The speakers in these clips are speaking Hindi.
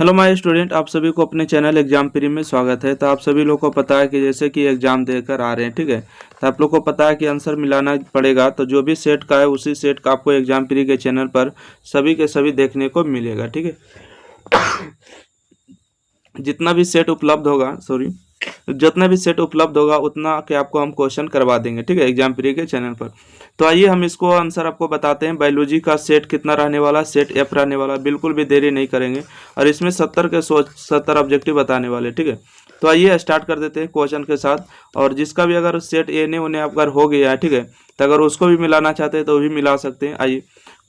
हेलो माय स्टूडेंट, आप सभी को अपने चैनल एग्जाम प्री में स्वागत है। तो आप सभी लोग को पता है कि जैसे कि एग्जाम देकर आ रहे हैं, ठीक है। तो आप लोग को पता है कि आंसर मिलाना पड़ेगा। तो जो भी सेट का है उसी सेट का आपको एग्जाम प्री के चैनल पर सभी के सभी देखने को मिलेगा, ठीक है। जितना भी सेट उपलब्ध होगा जितना भी सेट उपलब्ध होगा उतना के आपको हम क्वेश्चन करवा देंगे, ठीक है, एग्जाम प्री के चैनल पर। तो आइए हम इसको आंसर आपको बताते हैं। बायोलॉजी का सेट कितना रहने वाला, सेट एफ रहने वाला, बिल्कुल भी देरी नहीं करेंगे। और इसमें 70 ऑब्जेक्टिव बताने वाले, ठीक है। तो आइए स्टार्ट कर देते हैं क्वेश्चन के साथ। और जिसका भी अगर सेट ए ने उन्हें अगर हो गया है, ठीक है, तो अगर उसको भी मिलाना चाहते हैं तो भी मिला सकते हैं। आइए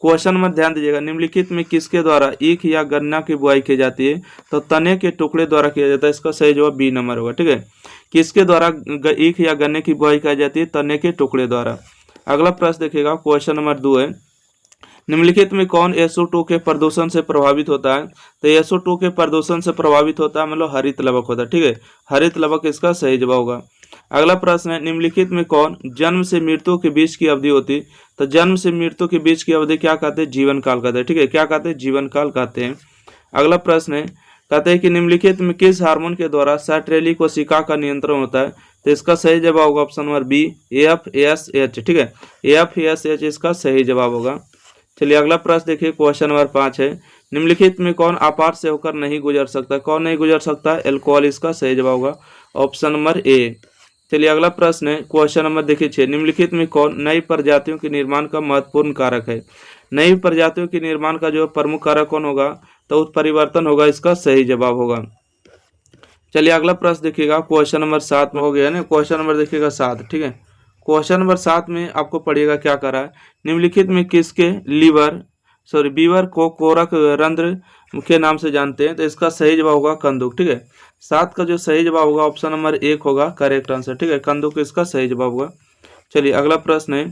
क्वेश्चन में ध्यान दीजिएगा। निम्नलिखित में किसके द्वारा ईख या गन्ना की बुआई की जाती है? तो तने के टुकड़े द्वारा किया जाता है। इसका सही जवाब बी नंबर होगा, ठीक है। किसके द्वारा ईख या गन्ने की बुआई की जाती है? तने के टुकड़े द्वारा। अगला प्रश्न देखिएगा, क्वेश्चन नंबर 2 है। निम्नलिखित में कौन SO2 के प्रदूषण से प्रभावित होता है? तो SO2 के प्रदूषण से प्रभावित होता है मतलब हरित लवक होता है, ठीक है। हरित लवक इसका सही जवाब होगा। अगला प्रश्न है, निम्नलिखित में कौन जन्म से मृत्यु के बीच की अवधि होती है? तो जन्म से मृत्यु के बीच की अवधि क्या कहते हैं? जीवन काल कहते हैं, ठीक है। क्या कहते हैं? जीवन काल कहते हैं। अगला प्रश्न है, कहते हैं कि निम्नलिखित में किस हार्मोन के द्वारा सर्टरेली कोशिका का नियंत्रण होता है? तो इसका सही जवाब होगा ऑप्शन नंबर बी, AFSH, ठीक है। AFSH इसका सही जवाब होगा। चलिए अगला प्रश्न देखिए, क्वेश्चन नंबर 5 है। निम्नलिखित में कौन आपात से होकर नहीं गुजर सकता? कौन नहीं गुजर सकता? एल्कोहल इसका सही जवाब होगा ऑप्शन नंबर ए। चलिए अगला प्रश्न है, क्वेश्चन नंबर देखिए 6। निम्नलिखित में कौन नई प्रजातियों के निर्माण का महत्वपूर्ण कारक है? नई प्रजातियों के निर्माण का जो प्रमुख कारक कौन होगा? तो उत्परिवर्तन होगा, इसका सही जवाब होगा। चलिए अगला प्रश्न देखिएगा, क्वेश्चन नंबर 7 में हो गया ना। क्वेश्चन नंबर देखिएगा 7, ठीक है। क्वेश्चन नंबर 7 में आपको पढ़िएगा क्या करा है। निम्नलिखित में किसके बीवर को कोरक रंध्र के नाम से जानते हैं? तो इसका सही जवाब होगा कंदुक, ठीक है। 7 का जो सही जवाब होगा ऑप्शन नंबर 1 होगा करेक्ट आंसर, ठीक है। कंदुक इसका सही जवाब होगा। चलिए अगला प्रश्न है,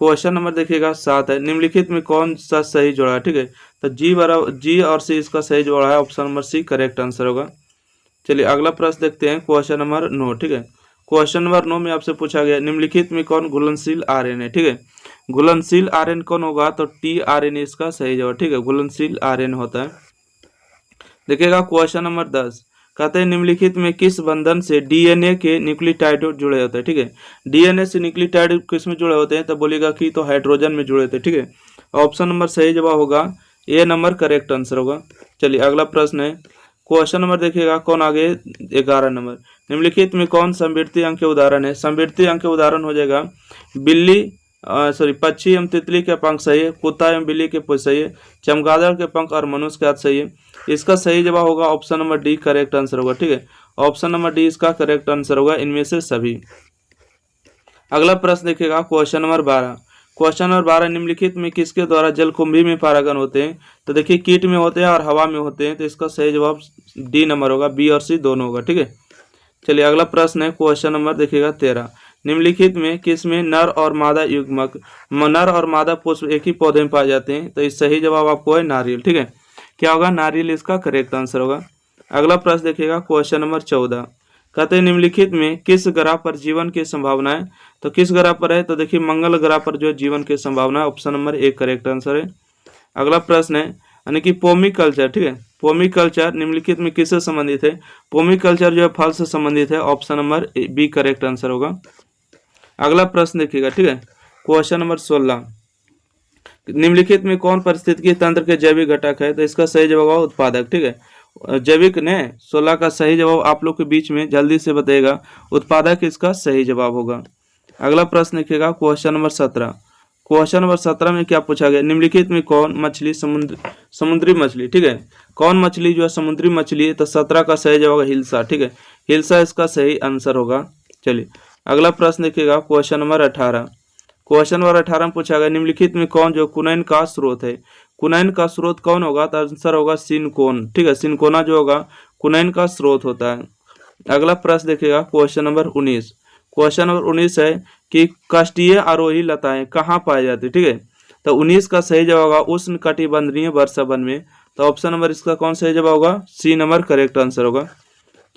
क्वेश्चन नंबर देखिएगा 7 है। निम्नलिखित में कौन सा सही जोड़ा है? ठीक है, तो जी और सी इसका सही जोड़ा है, option number C correct answer होगा। चलिए अगला प्रश्न देखते हैं, क्वेश्चन नंबर 9, ठीक है। क्वेश्चन नंबर 9 में आपसे पूछा गया निम्नलिखित में कौन घुलनशील आरएनए, ठीक है। घुलनशील आरएनए कौन होगा? तो टीआरएनए इसका सही जवाब, ठीक है। घुलनशील आरएनए होता है। देखिएगा क्वेश्चन नंबर 10, कहते हैं निम्नलिखित में किस बंधन से डीएनए के न्यूक्लियोटाइड जुड़े होते हैं? ठीक है, डीएनए से न्यूक्लियोटाइड किस में जुड़े होते हैं? तो बोलेगा कि तो हाइड्रोजन में जुड़े होते हैं, ठीक है। ऑप्शन नंबर सही जवाब होगा ए नंबर करेक्ट आंसर होगा। चलिए अगला प्रश्न है, क्वेश्चन नंबर देखिएगा कौन आगे 11 नंबर। निम्नलिखित में कौन समवर्ती अंक के उदाहरण है? समवर्ती अंक के उदाहरण हो जाएगा पक्षी एवं तितली के पंख सही है, कुत्ता एवं बिल्ली के पूंछ सही है, चमगादड़ के पंख और मनुष्य के हाथ सही है। इसका सही जवाब होगा option number D correct answer होगा, ठीक है। ऑप्शन नंबर डी इसका करेक्ट आंसर होगा, इनमें से सभी। अगला प्रश्न देखिएगा क्वेश्चन नंबर 12। क्वेश्चन नंबर 12, निम्नलिखित में किसके द्वारा जलकुंभी में परागण होते हैं? तो देखिए कीट में होते हैं और हवा में होते हैं, तो इसका सही जवाब डी नंबर होगा, बी और सी दोनों होगा, ठीक है। चलिए अगला प्रश्न है क्वेश्चन नंबर देखिएगा 13। निम्नलिखित में किसमें नर और मादा युग्मक, नर और मादा पुष्प एक ही पौधे में पाए जाते हैं? तो इस सही जवाब आपको है नारियल, ठीक है। क्या होगा? नारियल इसका करेक्ट आंसर होगा। अगला प्रश्न देखिएगा क्वेश्चन नंबर 14, कहते हैं निम्नलिखित में किस ग्रह पर जीवन की संभावना है? तो किस ग्रह पर है? तो देखिए मंगल ग्रह पर जो जीवन की संभावना है, ऑप्शन नंबर 1 करेक्ट आंसर है। अगला प्रश्न है यानी कि पोमी कल्चर, ठीक है। पोमी कल्चर निम्नलिखित में किससे संबंधित है? पोमी कल्चर जो है फल से संबंधित है, option number B correct answer होगा। अगला प्रश्न देखिएगा, ठीक है, क्वेश्चन नंबर 16, निम्नलिखित में कौन पारिस्थितिकी तंत्र के जैविक घटक है? तो इसका सही जवाब होगा उत्पादक, ठीक है। जैविक ने 16 का सही जवाब आप लोग के बीच में जल्दी से बताएगा, उत्पादक इसका सही जवाब होगा। अगला प्रश्न देखिएगा क्वेश्चन नंबर 17। क्वेश्चन नंबर 17 में क्या पूछा गया? निम्नलिखित में कौन मछली समुद्री मछली, ठीक है, कौन मछली जो है समुद्री मछली है? तो 17 का सही जवाब हिल्सा, ठीक है। हिल्सा इसका सही आंसर होगा। चलिए अगला प्रश्न देखिएगा क्वेश्चन नंबर 18। क्वेश्चन नंबर 18 में पूछा गया निम्नलिखित में कौन जो कुनैन का स्रोत है? कुनैन का स्रोत कौन होगा? तो आंसर होगा सिनकोन, ठीक है। सिनकोना जो होगा कुनैन का स्रोत होता है। अगला प्रश्न देखिएगा क्वेश्चन नंबर 19। क्वेश्चन नंबर 19 है कि काष्ठीय आरोही लताएं कहाँ पाई जाती है? ठीक है, तो 19 का सही जवाब होगा उष्ण कटिबंधीय वर्षा वन में, तो ऑप्शन नंबर इसका कौन सही जवाब होगा? सी नंबर करेक्ट आंसर होगा।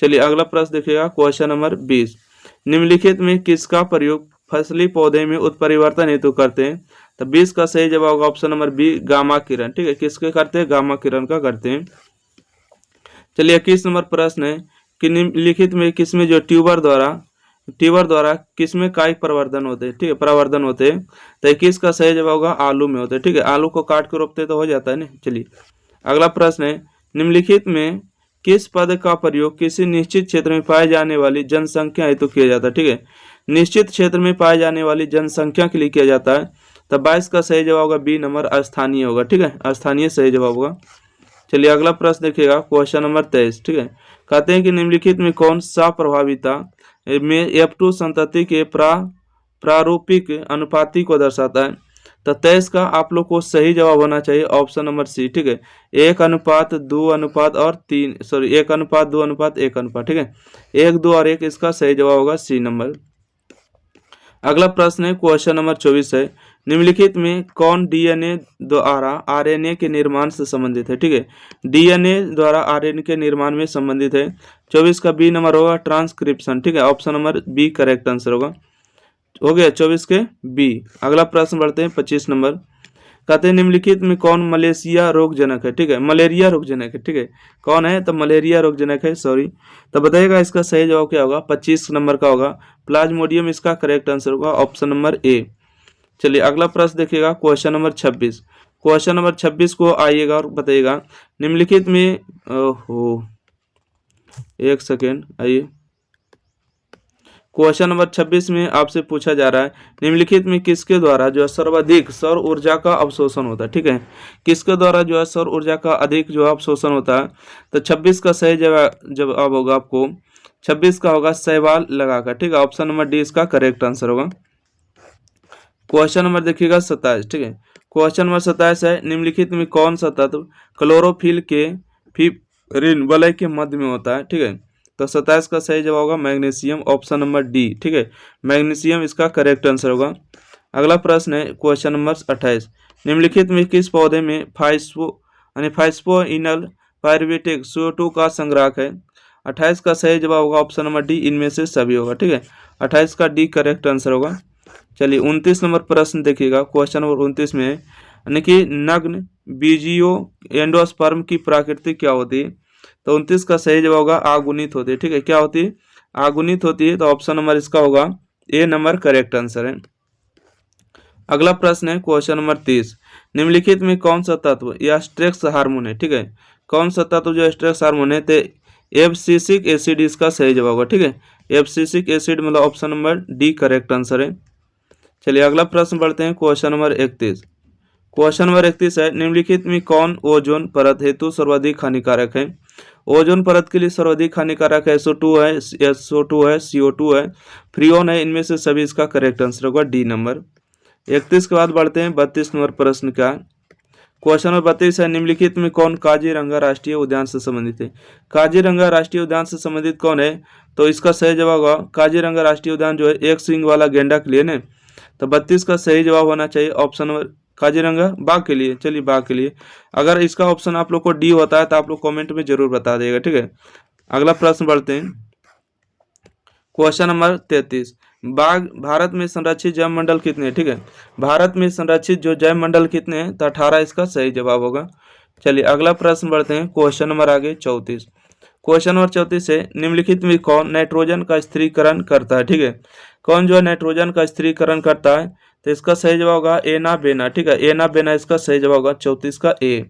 चलिए अगला प्रश्न देखिएगा क्वेश्चन नंबर 20। निम्नलिखित में किसका प्रयोग फसली पौधे में उत्परिवर्तन हेतु करते हैं? तो 20 का सही जवाब होगा ऑप्शन नंबर बी गामा किरण, ठीक है। किसके करते हैं? गामा किरण का करते हैं। चलिए 21 नंबर प्रश्न है कि निम्नलिखित में किसमें जो ट्यूबर द्वारा किसमें कायिक प्रवर्धन होते हैं, ठीक है, प्रवर्धन होते हैं। तो 21 का सही जवाब होगा आलू में होते हैं, ठीक है, आलू को काट के रोपते तो हो जाता है ना। चलिए अगला प्रश्न है निम्नलिखित में किस पद का प्रयोग किसी निश्चित क्षेत्र में पाए जाने वाली जनसंख्या हेतु किया जाता है, ठीक है, निश्चित क्षेत्र में पाए जाने वाली जनसंख्या के लिए किया जाता है। तो 22 का सही जवाब होगा बी नंबर स्थानीय होगा, ठीक है, स्थानीय सही जवाब होगा। चलिए अगला प्रश्न देखिएगा क्वेश्चन नंबर 23, ठीक है, कहते हैं कि निम्नलिखित में कौन सा प्रभाविता में F2 संतति के प्रारूपिक अनुपाति को दर्शाता है। तो 23 का आप लोग को सही जवाब होना चाहिए ऑप्शन नंबर सी, ठीक है, 1:2 अनुपात और 3 सॉरी 1:2 अनुपात 1 अनुपात, ठीक है, 1 2 और 1 इसका सही जवाब होगा सी नंबर। अगला प्रश्न है क्वेश्चन नंबर 24 है निम्नलिखित में कौन डीएनए द्वारा आरएनए के निर्माण से संबंधित है, ठीक है, डीएनए द्वारा आरएनए के निर्माण में संबंधित है। 24 का बी नंबर होगा ट्रांसक्रिप्शन, ठीक है, option number B correct answer होगा, हो गया 24 के बी। अगला प्रश्न बढ़ते हैं 25 नंबर, कहते हैं निम्नलिखित में कौन मलेशिया रोगजनक है, ठीक है, मलेरिया रोगजनक है, ठीक है, कौन है तो मलेरिया रोगजनक है, सॉरी। तो बताइएगा इसका सही जवाब क्या होगा, 25 नंबर का होगा प्लाज्मोडियम, इसका करेक्ट आंसर होगा ऑप्शन नंबर ए। चलिए अगला प्रश्न देखिएगा क्वेश्चन नंबर 26, क्वेश्चन नंबर 26 को आइएगा और बताइएगा निम्नलिखित में एक सेकेंड आइए, क्वेश्चन नंबर 26 में आपसे पूछा जा रहा है निम्नलिखित में किसके द्वारा जो है सर्वाधिक सौर ऊर्जा का अवशोषण होता है, ठीक है, किसके द्वारा जो है सौर ऊर्जा का अधिक जो है अवशोषण होता है। तो 26 का सही जवाब होगा आपको 26 का होगा शैवाल लगाकर, ठीक है, ऑप्शन नंबर डी इसका करेक्ट आंसर होगा। क्वेश्चन नंबर देखिएगा 27, ठीक है, क्वेश्चन नंबर 27 है निम्नलिखित में कौन सा तत्व क्लोरोफिल के फिब्रिल वलय के मध्य में होता है, ठीक है। तो 27 का सही जवाब होगा मैग्नीशियम, ऑप्शन नंबर डी, ठीक है, मैग्नीशियम इसका करेक्ट आंसर होगा। अगला प्रश्न है क्वेश्चन नंबर 28, निम्नलिखित में किस पौधे में फास्फोइनल पायरुवेटिक CO2 का संग्राहक है। 28 का सही जवाब होगा ऑप्शन नंबर डी, इनमें से सभी होगा, ठीक है, 28 का डी करेक्ट आंसर होगा। चलिए 29 नंबर प्रश्न देखिएगा, क्वेश्चन नंबर 29 में यानी कि नग्न बीजियो एंडोस्पर्म की प्रकृति क्या होती है। तो 29 का सही जवाब होगा आगुनित होती है, ठीक है, क्या होती है आगुनित होती है। तो ऑप्शन नंबर इसका होगा ए नंबर करेक्ट आंसर है। अगला प्रश्न है क्वेश्चन नंबर 30, निम्नलिखित में कौन सा तत्व या स्ट्रेस हार्मोन है, ठीक है, कौन सा तत्व जो स्ट्रेस हार्मोन है। तो एब्सिसिक एसिड इसका सही जवाब होगा, ठीक है, एब्सिसिक एसिड मतलब option number D correct answer है। चलिए अगला प्रश्न बढ़ते हैं क्वेश्चन नंबर 31, क्वेश्चन नंबर 31 है निम्नलिखित में कौन ओजोन परत हेतु सर्वाधिक हानिकारक है। ओजोन परत के लिए सर्वाधिक हानिकारक SO2 है, SO2 है, CO2 है, फ्रियोन है, इनमें से सभी इसका करेक्ट आंसर होगा डी नंबर। 31 के बाद बढ़ते हैं 32 नंबर प्रश्न का, क्वेश्चन नंबर 32 है निम्नलिखित में कौन काजीरंगा राष्ट्रीय उद्यान से संबंधित है। काजीरंगा राष्ट्रीय उद्यान से संबंधित कौन है। तो इसका सही जवाब होगा काजीरंगा राष्ट्रीय उद्यान जो है एक सींग वाला गेंडा के लिए ना। तो 32 का सही जवाब होना चाहिए ऑप्शन नंबर काजीरंगा बाघ के लिए। चलिए बाघ के लिए, अगर इसका ऑप्शन आप लोग को डी होता है तो आप लोग कमेंट में जरूर बता देगा, ठीक है। अगला प्रश्न बढ़ते हैं क्वेश्चन नंबर 33, बाघ भारत में संरक्षित जैव मंडल कितने हैं, ठीक है, भारत में संरक्षित जो जैव मंडल कितने हैं। तो 18 इसका सही जवाब होगा। चलिए अगला प्रश्न बढ़ते हैं क्वेश्चन नंबर आगे 34, क्वेश्चन नंबर 34 है निम्नलिखित में कौन नाइट्रोजन का स्थिरीकरण करता है, ठीक है, कौन जो है नाइट्रोजन का स्थिरीकरण करता है। तो इसका सही जवाब होगा एना बेना, ठीक है, एना बेना इसका सही जवाब होगा 34 का ए।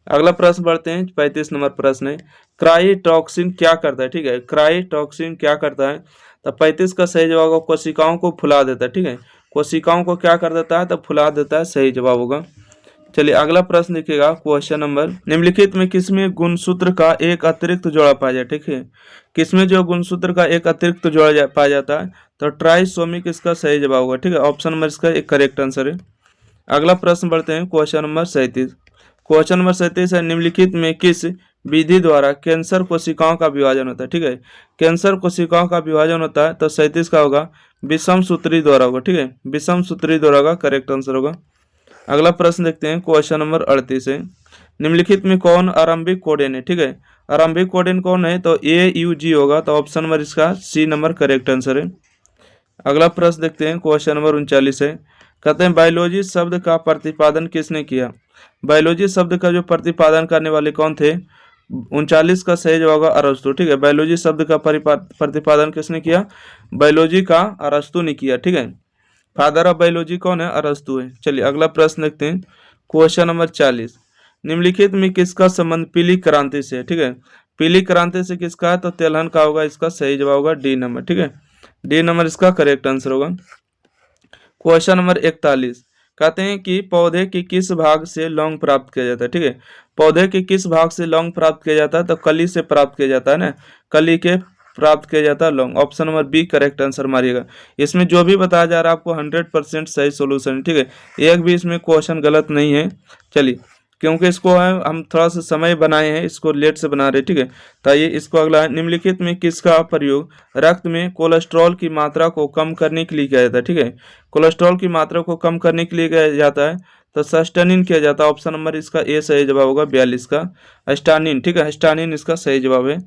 अगला प्रश्न बढ़ते हैं 35 नंबर प्रश्न है क्राइटॉक्सिन क्या करता है, ठीक है, क्राइटॉक्सिन क्या करता है। तो 35 का सही जवाब होगा कोशिकाओं को फुला देता है, ठीक है, कोशिकाओं को क्या कर देता है तो फुला देता है, सही जवाब होगा। चलिए अगला प्रश्न देखिएगा क्वेश्चन नंबर निम्नलिखित में किसमें गुणसूत्र का एक अतिरिक्त जोड़ा पाया जाए, ठीक है, किसमें जो गुणसूत्र का एक अतिरिक्त जोड़ा पाया जाता है। तो ट्राइसोमिक इसका सही जवाब होगा, ठीक है, ऑप्शन नंबर इसका एक करेक्ट आंसर है। अगला प्रश्न बढ़ते हैं क्वेश्चन नंबर 37, क्वेश्चन नंबर 37 है निम्नलिखित में किस विधि द्वारा कैंसर कोशिकाओं का विभाजन होता है, ठीक है, कैंसर कोशिकाओं का विभाजन होता है। तो 37 का होगा विषम सूत्री द्वारा होगा, ठीक है, विषम सूत्री द्वारा होगा, करेक्ट आंसर होगा। अगला प्रश्न देखते हैं क्वेश्चन नंबर 38 है निम्नलिखित में कौन आरंभिक कोडेन है, ठीक है, आरंभिक कोडेन कौन है। तो AUG होगा, तो ऑप्शन नंबर इसका सी नंबर करेक्ट आंसर है। अगला प्रश्न देखते हैं क्वेश्चन नंबर 39 है, कहते हैं बायोलॉजी शब्द का प्रतिपादन किसने किया। बायोलॉजी शब्द का जो प्रतिपादन करने वाले कौन थे। 39 का सही जवाब होगा अरस्तु। ठीक है, बायोलॉजी शब्द का प्रतिपादन किसने किया? बायोलॉजी का अरस्तु ने किया। ठीक है, फादर ऑफ बायोलॉजी कौन है? अरस्तु है। चलिए अगला प्रश्न देखते हैं, क्वेश्चन नंबर 40। निम्नलिखित में किसका संबंध पीली क्रांति से है? ठीक है, पीली क्रांति से किसका है? तो तेलहन का होगा। इसका सही जवाब होगा डी नंबर। ठीक है, डी नंबर इसका करेक्ट आंसर होगा। क्वेश्चन नंबर 41 कहते हैं कि पौधे के किस भाग से लौंग प्राप्त किया जाता है? ठीक है, पौधे के किस भाग से लौंग प्राप्त किया जाता है? तो कली से प्राप्त किया जाता है ना, कली के प्राप्त किया जाता है लौंग। Option number B correct answer मारिएगा। इसमें जो भी बताया जा रहा है आपको 100% सही सोल्यूशन है। ठीक है, एक भी इसमें क्वेश्चन गलत नहीं है। चलिए, क्योंकि इसको है हम थोड़ा सा समय बनाए हैं, इसको लेट से बना रहे। ठीक है, तो आइए इसको अगला है, निम्नलिखित में किसका प्रयोग रक्त में कोलेस्ट्रॉल की मात्रा को कम करने के लिए किया जाता है? ठीक है, कोलेस्ट्रॉल की मात्रा को कम करने के लिए किया जाता है तो सस्टेनिन किया जाता है। ऑप्शन नंबर इसका ए सही जवाब होगा 42 का हिस्टानिन। ठीक है, हिस्टानिन इसका सही जवाब है।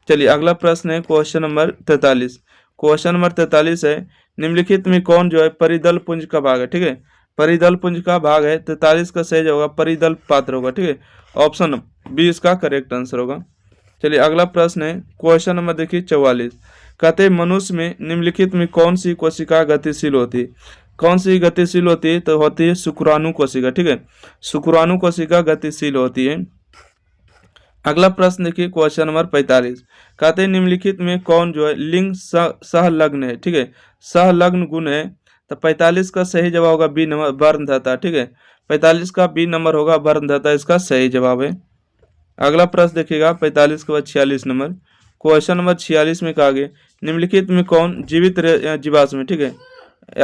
चलिए अगला प्रश्न है क्वेश्चन नंबर 43। क्वेश्चन नंबर 43 है, निम्नलिखित में कौन जो है परिदल पुंज का भाग है? ठीक है, परिदल पुंज का भाग है। 43 का सही होगा परिदल पात्र होगा। ठीक है, ऑप्शन बी इसका करेक्ट आंसर होगा। चलिए अगला प्रश्न है क्वेश्चन नंबर देखिए 44। कहते हैं मनुष्य में निम्नलिखित में कौन सी कोशिका गतिशील होती है? कौन सी गतिशील होती है? तो होती है शुक्राणु कोशिका। ठीक है, शुक्राणु कोशिका गतिशील होती है। अगला प्रश्न देखिए क्वेश्चन नंबर 45। कहते हैं निम्नलिखित में कौन जो है लिंग सहलग्न है? ठीक है, सहलग्न गुण है। तो 45 का सही जवाब होगा बी नंबर वर्णधाता। ठीक है, 45 का बी नंबर होगा वर्णधाता, इसका सही जवाब है। अगला प्रश्न देखिएगा 45 के बाद 46 नंबर। क्वेश्चन नंबर 46 में कहा गया निम्नलिखित में कौन जीवित जीवाश्म है? ठीक है,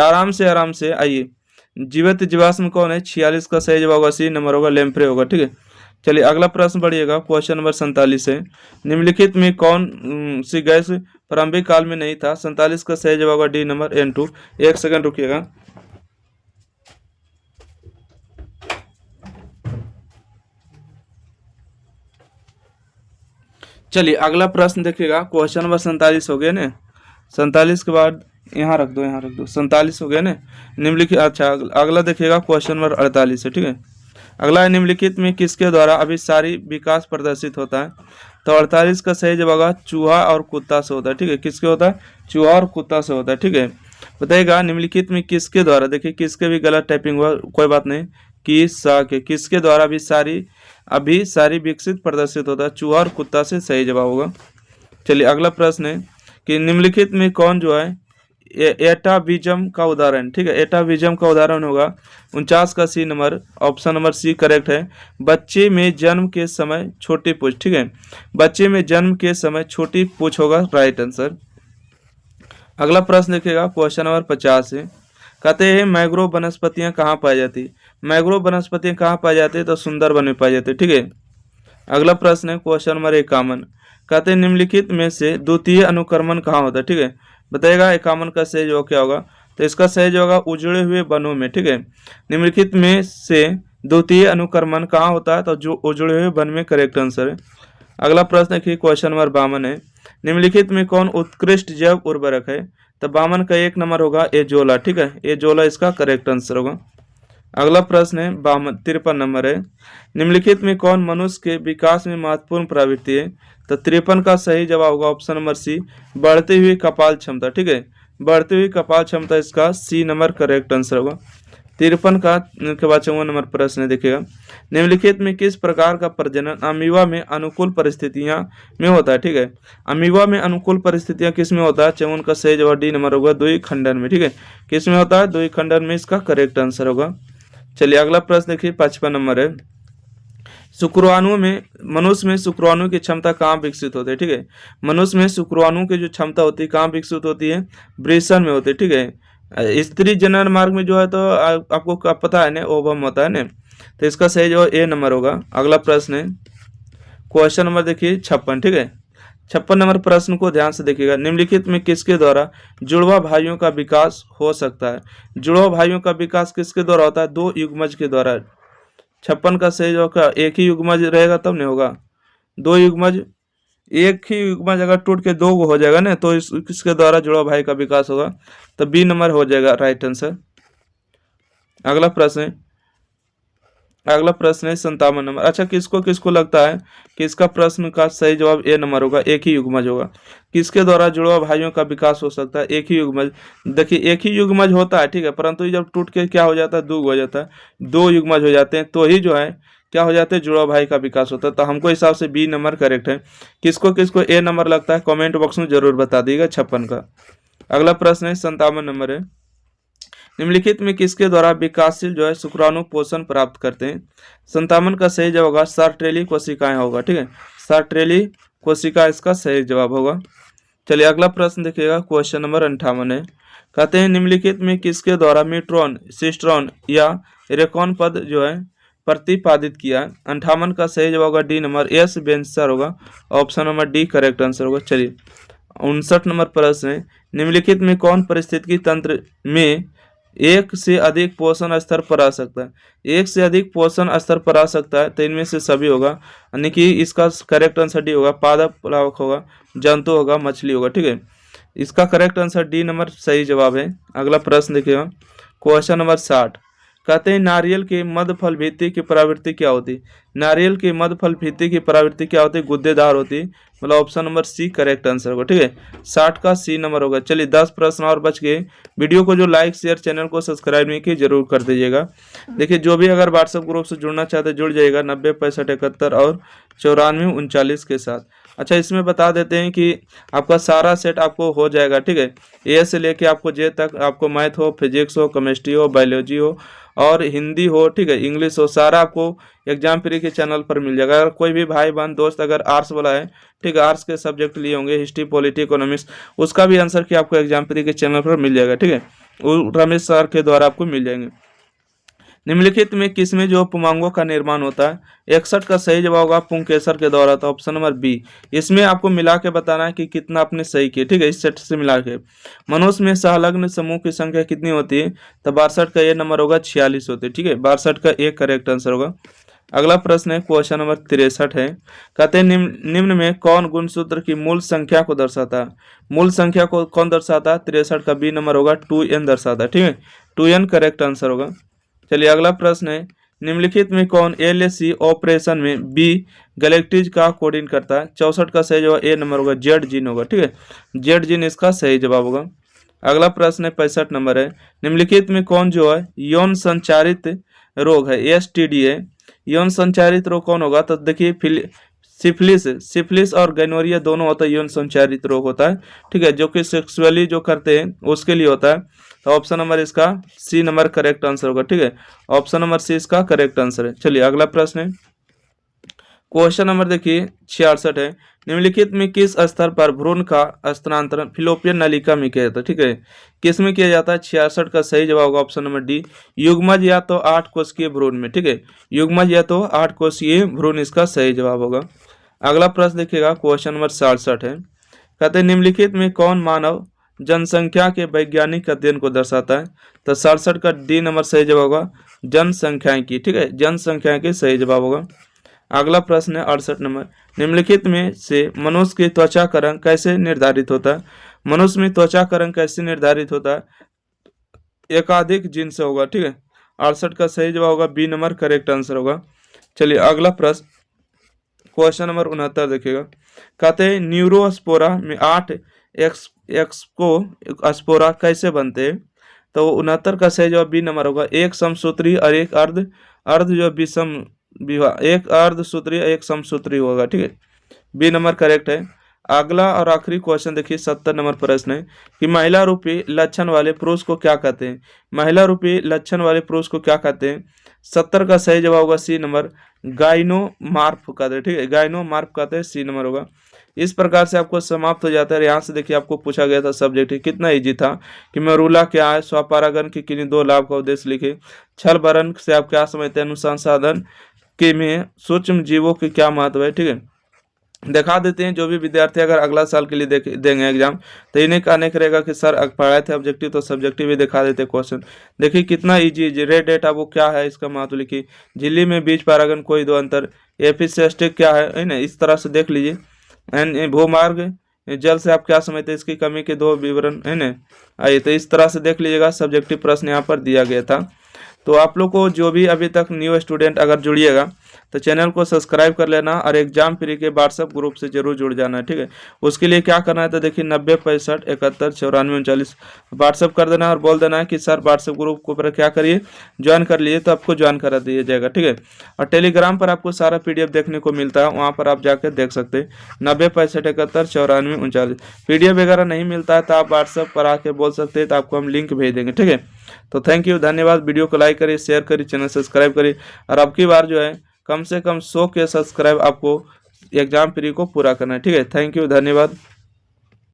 आराम से आइए, जीवित जीवाश्म कौन है? 46 का सही जवाब होगा सी नंबर होगा लेम्प्रे होगा। ठीक है, चलिए अगला प्रश्न बढ़िएगा क्वेश्चन नंबर 47 है, निम्नलिखित में कौन सी गैस प्रारंभिक काल में नहीं था? 47 का सही जवाब होगा डी नंबर N2। एक सेकंड रुकिएगा। चलिए अगला प्रश्न देखिएगा क्वेश्चन नंबर 47 हो गया ना, 47 के बाद यहाँ रख दो 47 हो गया ना निम्नलिखित। अच्छा अगला देखिएगा क्वेश्चन नंबर 48 है। ठीक है, अगला है निम्नलिखित में किसके द्वारा अभिसारी विकास प्रदर्शित होता है? तो 48 का सही जवाब होगा चूहा और कुत्ता से होता है। ठीक है, किसके होता है? चूहा और कुत्ता से होता है। ठीक है, बताइएगा निम्नलिखित में किसके द्वारा, देखिए किसके भी गलत टाइपिंग हुआ कोई बात नहीं, किसके द्वारा अभिसारी विकसित प्रदर्शित होता है? चूहा और कुत्ता से सही जवाब होगा। चलिए अगला प्रश्न है कि निम्नलिखित में कौन जो है एटाविज्म का उदाहरण? ठीक है, एटाविज्म का उदाहरण होगा 49 का C number, option number C correct है। बच्चे में जन्म के समय छोटी पूछ। ठीक है, बच्चे में जन्म के समय छोटी पूछ होगा राइट आंसर। अगला प्रश्न देखिएगा क्वेश्चन नंबर 50 है, कहते हैं मैंग्रोव वनस्पतियां कहाँ पाई जाती है? मैंग्रोव वनस्पतियां कहाँ पाई जाती है? तो सुंदरबन में पाई जाती है। ठीक है, अगला प्रश्न है क्वेश्चन नंबर 51। कहते हैं निम्नलिखित में से द्वितीय अनुक्रमण कहाँ होता है? ठीक है, बताइएगा 51 का सही जवाब क्या होगा? तो इसका सही जवाब होगा उजड़े हुए वनों में। ठीक है, निम्नलिखित में से द्वितीय अनुक्रमण कहाँ होता है? तो जो उजड़े हुए वन में करेक्ट आंसर है। अगला प्रश्न देखिए क्वेश्चन नंबर 52 है, निम्नलिखित में कौन उत्कृष्ट जैव उर्वरक है? तो 52 का 1 नंबर होगा एजोला। ठीक है, एजोला इसका करेक्ट आंसर होगा। अगला प्रश्न है 53 नंबर है, निम्नलिखित में कौन मनुष्य के विकास में महत्वपूर्ण प्रवृत्ति है? तो 53 का सही जवाब होगा ऑप्शन नंबर सी बढ़ती हुई कपाल क्षमता। ठीक है, बढ़ती हुई कपाल क्षमता इसका सी नंबर करेक्ट आंसर होगा। 53 का के बाद 54 नंबर प्रश्न है देखिएगा, निम्नलिखित में किस प्रकार का प्रजनन अमीबा में अनुकूल परिस्थितियां में होता है? ठीक है, अमीबा में अनुकूल परिस्थितियां किस में होता है? 54 का सही जवाब डी नंबर होगा द्विखंडन में। ठीक है, किस में होता है? द्विखंडन में इसका करेक्ट आंसर होगा। चलिए अगला प्रश्न देखिए 55 नंबर है, शुक्राणु में मनुष्य में शुक्राणु की क्षमता कहाँ विकसित होती है? ठीक है, मनुष्य में शुक्राणु की जो क्षमता होती है कहाँ विकसित होती है? वृषण में होती है। ठीक है, स्त्री जनन मार्ग में जो है तो आपको पता है ना ओवम होता है ना, तो इसका सही जो ए नंबर होगा। अगला प्रश्न है क्वेश्चन नंबर देखिए 56। ठीक है, 56 नंबर प्रश्न को ध्यान से देखिएगा, निम्नलिखित में किसके द्वारा जुड़वा भाइयों का विकास हो सकता है? जुड़वा भाइयों का विकास किसके द्वारा होता है? 2 युग्मज के द्वारा। 56 का सही जो का एक ही युग्मज रहेगा तब नहीं होगा, 2 युग्मज, एक ही युग्मज अगर टूट के 2 हो जाएगा ना तो किसके द्वारा जुड़वा भाई का विकास होगा? तो बी नंबर हो जाएगा राइट आंसर। अगला प्रश्न है अगला प्रश्न है 57 नंबर। अच्छा, किसको किसको लगता है कि इसका प्रश्न का सही जवाब ए नंबर होगा, एक ही युग्मज होगा। किसके द्वारा जुड़वा भाइयों का विकास हो सकता है? एक ही युग्मज। देखिए एक ही युग्मज होता है, ठीक है, परंतु ये जब टूट के क्या हो जाता है, दो हो जाता है, दो युग्मज हो जाते हैं तो ही जो है क्या हो जाते हैं, जुड़वा भाई का विकास होता है। तो हमको हिसाब से बी नंबर करेक्ट है। किसको किसको ए नंबर लगता है कमेंट बॉक्स में जरूर बता दीजिएगा 56 का। अगला प्रश्न है 57 नंबर है। निम्नलिखित में किसके द्वारा विकासशील जो है शुक्राणु पोषण प्राप्त करते हैं? 57 का सही जवाब होगा सार्ट्रेली कोशिकाएं होगा, ठीक है, सार्ट्रेली कोशिका इसका सही जवाब होगा। चलिए अगला प्रश्न देखिएगा, क्वेश्चन नंबर 58 है। कहते हैं निम्नलिखित में किसके द्वारा मीट्रॉन, सिस्ट्रॉन या इरेकॉन पद जो है प्रतिपादित किया? 58 का सही जवाब होगा डी नंबर, एस बेंसर होगा, option number D correct answer होगा। चलिए 59 नंबर प्रश्न है। निम्नलिखित में कौन पारिस्थितिकी तंत्र में एक से अधिक पोषण स्तर पर आ सकता है? एक से अधिक पोषण स्तर पर आ सकता है तो इनमें से सभी होगा, यानी कि इसका करेक्ट आंसर डी होगा, पादप प्लावक होगा, जंतु होगा, मछली होगा, ठीक है। इसका करेक्ट आंसर डी नंबर सही जवाब है। अगला प्रश्न देखिएगा, क्वेश्चन नंबर 60। कहते हैं नारियल के मध्य फल भित्ति की प्रवृत्ति क्या होती? नारियल के मध्य फल भित्ति की प्रवृत्ति क्या होती? गुद्देदार होती, मतलब option number C correct answer होगा, ठीक है, 60 का सी नंबर होगा। चलिए 10 प्रश्न और बच गए। वीडियो को जो लाइक शेयर, चैनल को सब्सक्राइब नहीं किए जरूर कर दीजिएगा। देखिए जो भी अगर व्हाट्सएप ग्रुप से जुड़ना चाहते जुड़ जाइएगा 90 65 71 और 94 39 के साथ। अच्छा इसमें बता देते हैं कि आपका सारा सेट आपको हो जाएगा, ठीक है, ए से लेके आपको जे तक, आपको मैथ हो, फिजिक्स हो, केमिस्ट्री हो, बायोलॉजी हो और हिंदी हो, ठीक है, इंग्लिश हो, सारा आपको एग्जाम फ्री के चैनल पर मिल जाएगा। अगर कोई भी भाई बहन दोस्त अगर आर्ट्स वाला है, ठीक है, आर्ट्स के सब्जेक्ट लिए होंगे, हिस्ट्री, पॉलिटी, इकोनॉमिक्स, उसका भी आंसर की आपको एग्जाम फ्री के चैनल पर मिल जाएगा, ठीक है, वो रमेश सर के द्वारा आपको मिल जाएंगे। निम्नलिखित में किसमें जो पुमांगों का निर्माण होता है? 61 का सही जवाब होगा पुंकेसर के द्वारा, तो ऑप्शन नंबर बी। इसमें आपको मिला के बताना है कि कितना आपने सही किया, ठीक है, इस सेट से मिला के। मनुष्य में सहलग्न समूह की संख्या कितनी होती है? तो 62 का ये नंबर होगा, 46 होती है, ठीक है, 62 का एक करेक्ट आंसर होगा। अगला प्रश्न है क्वेश्चन नंबर 63 है। कहते हैं निम्न में कौन गुणसूत्र की मूल संख्या को दर्शाता है? मूल संख्या को कौन दर्शाता है? 63 का बी नंबर होगा, 2n दर्शाता है, ठीक है, 2n करेक्ट आंसर होगा। चलिए अगला प्रश्न है। निम्नलिखित में कौन एलएसी ऑपरेशन में बी गैलेक्टीज का कोडिंग करता है? 64 का सही जवाब ए नंबर होगा, जेड जीन होगा, ठीक है, जेड जीन इसका सही जवाब होगा। अगला प्रश्न है 65 नंबर है। निम्नलिखित में कौन जो है यौन संचारित रोग है, एसटीडी है, यौन संचारित रोग कौन होगा? तो देखिए सिफिलिस और गैनोरिया दोनों होता है, यौन संचारित रोग होता है, ठीक है, जो कि सेक्सुअली जो करते हैं उसके लिए होता है। तो ऑप्शन नंबर इसका सी नंबर करेक्ट आंसर होगा, ठीक है, ऑप्शन नंबर सी इसका करेक्ट आंसर है। चलिए अगला प्रश्न है क्वेश्चन नंबर देखिए 66 है। निम्नलिखित में किस स्तर पर भ्रूण का स्थानांतरण फिलोपियन नलिका में किया जाता है? ठीक है, किस में किया जाता है? 66 का सही जवाब होगा ऑप्शन नंबर डी, युग्मज या तो 8 कोशिकीय भ्रूण में, ठीक है, युग्मज या तो 8 कोशिकीय भ्रूण इसका सही जवाब होगा। अगला प्रश्न देखिएगा क्वेश्चन नंबर 67 है। कहते हैं निम्नलिखित में कौन मानव जनसंख्या के वैज्ञानिक अध्ययन को दर्शाता है? तो 67 का डी नंबर सही जवाब होगा, जनसंख्यानिकी, ठीक है, जनसंख्यानिकी सही जवाब होगा। अगला प्रश्न है 68 नंबर। निम्नलिखित में से मनुष्य की त्वचा का रंग कैसे निर्धारित होता है? मनुष्य में त्वचा का रंग कैसे निर्धारित होता है? एकाधिक जीन से होगा, ठीक है, 68 का सही जवाब होगा बी नंबर करेक्ट आंसर होगा। चलिए अगला प्रश्न क्वेश्चन नंबर 69 देखिएगा। कहते हैं न्यूरोस्पोरा में 8 एक्सको स्पोरा कैसे बनते हैं? तो 69 का सही जवाब बी नंबर होगा, एक समसूत्री और एक अर्ध जो विषम विवाह, एक अर्धसूत्री एक समसूत्री होगा, ठीक है, बी नंबर करेक्ट है। अगला और आखिरी क्वेश्चन देखिए 70 नंबर प्रश्न है कि महिला रूपी लक्षण वाले पुरुष को क्या कहते हैं? महिला रूपी लक्षण वाले पुरुष को क्या कहते हैं? 70 का सही जवाब होगा सी नंबर, गाइनोमार्फ कहते हैं, ठीक है, गाइनोमार्फ कहते हैं, सी नंबर होगा। इस प्रकार से आपको समाप्त हो जाता है। यहाँ से देखिए आपको पूछा गया था सब्जेक्ट कितना इजी था कि मरूला क्या है, स्वपरागन के किन्हीं 2 लाभ का उद्देश्य लिखे, छल भरण से आप क्या समझते हैं, अनुसंधान के में सूक्ष्म जीवों के क्या महत्व है, ठीक है, दिखा देते हैं। जो भी विद्यार्थी अगर अगला साल के लिए देंगे एग्जाम तो इन्हें कहने करेगा कि सर पढ़ाए थे ऑब्जेक्टिव, तो सब्जेक्टिव भी दिखा देते क्वेश्चन। देखिए कितना इजी, रेड डेटा वो क्या है, इसका महत्व लिखिए, झिल्ली में बीज परागन कोई 2 अंतर, एपिस्टेटिक क्या है ना, इस तरह से देख लीजिए। एंड भूमार्ग जल से आप क्या समझते हैं, इसकी कमी के 2 विवरण है ना, आइए तो इस तरह से देख लीजिएगा। सब्जेक्टिव प्रश्न यहाँ पर दिया गया था। तो आप लोग को जो भी अभी तक न्यू स्टूडेंट अगर जुड़िएगा तो चैनल को सब्सक्राइब कर लेना और एग्जाम फ्री के व्हाट्सएप ग्रुप से जरूर जुड़ जाना है, ठीक है। उसके लिए क्या करना है तो देखिए 90 65 71 94 49 व्हाट्सएप कर देना और बोल देना है कि सर व्हाट्सएप ग्रुप को पर क्या करिए ज्वाइन कर लिए, तो आपको ज्वाइन करा दिया जाएगा, ठीक है। और टेलीग्राम पर आपको सारा PDF देखने को मिलता है, वहाँ पर आप जाकर देख सकते हैं 90 65 71 94 49। PDF वगैरह नहीं मिलता है तो आप व्हाट्सएप पर आके बोल सकते हैं, तो आपको हम लिंक भेज देंगे, ठीक है। तो थैंक यू, धन्यवाद। वीडियो को लाइक करिए, शेयर करिए, चैनल सब्सक्राइब करिए और अब की बार जो है कम से कम 100 के सब्सक्राइब आपको एग्जाम फ्री को पूरा करना है, ठीक है। थैंक यू, धन्यवाद।